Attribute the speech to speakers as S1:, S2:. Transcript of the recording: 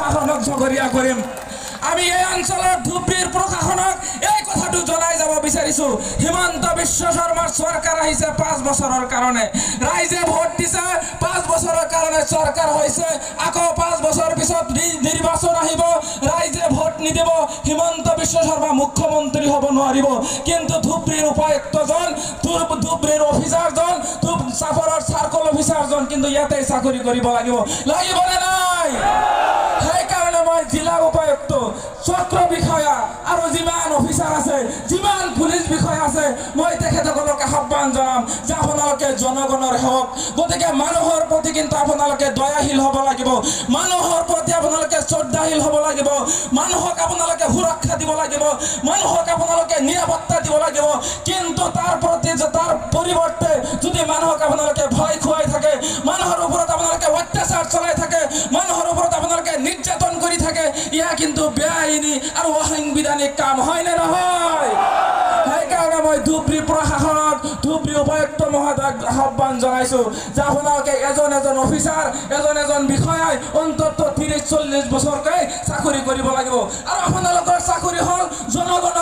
S1: প্ৰশাসনক জগৰীয়া কৰিম। আমি এই অঞ্চলৰ ধুবুৰীৰ প্ৰশাসনক এই কথাটো জনাই যাব বিচাৰিছোঁ, হিমন্ত বিশ্ব শৰ্মাৰ চৰকাৰ আহিছে 5 বছৰৰ কাৰণে, ৰাইজে ভোট দিছে 5 বছৰৰ কাৰণে চৰকাৰ হৈছে, আকৌ 5 বছৰ পিছত নিৰ্বাচন আহিব, ৰাইজে ভোট নিদিব, হিমন্ত বিশ্ব শৰ্মা মুখ্যমন্ত্ৰী হ'ব নোৱাৰিব। কিন্তু ধুবুৰীৰ উপায়ুক্তজন, ধুবুৰীৰ অফিচাৰজন, চাপৰৰ চাৰ্কল অফিচাৰজন কিন্তু ইয়াতে চাকৰি কৰিব লাগিব, লাগিবনে নাই? সেইকাৰণে মই জিলা উপায়ুক্ত, চক্ৰ বিষয়া আৰু যিমান অফিচাৰ আছে, যিমান পুলিচ বিষয়া আছে, মই তেখেতসকলক আহ্বান জনাম যে আপোনালোকে জনগণৰ সেৱক, গতিকে মানুহৰ প্ৰতি কিন্তু আপোনালোকে দয়াশীল হ'ব লাগিব, মানুহৰ প্ৰতি আপোনালোকে শ্ৰদ্ধাশীল হ'ব লাগিব, মানুহক আপোনালোকে সুৰক্ষা দিব লাগিব, মানুহক আপোনালোকে নিৰাপত্তা দিব লাগিব। কিন্তু তাৰ পৰিৱৰ্তে যদি মানুহক আপোনালোকে ভয় খুৱাই থাকে, মানুহৰ ওপৰত আপোনালোকে অত্যাচাৰ চলাই থাকে, মানুহৰ ওপৰত আপোনালোকে নিৰ্যাতন কৰি থাকে, ইয়া কিন্তু বেআইনী আৰু অসাংবিধানিক কাম হয় নে নহয়? সেইকাৰণে মই ধুবুৰী প্ৰশাসনক, ধুবুৰী উপায়ুক্ত মহোদয়ক আহ্বান জনাইছোঁ যে আপোনালোকে এজন অফিচাৰ, এজন বিষয়াই অন্ততঃ 30-40 বছৰকৈ চাকৰি কৰিব লাগিব, আৰু আপোনালোকৰ চাকৰি হ'ল জনগণৰ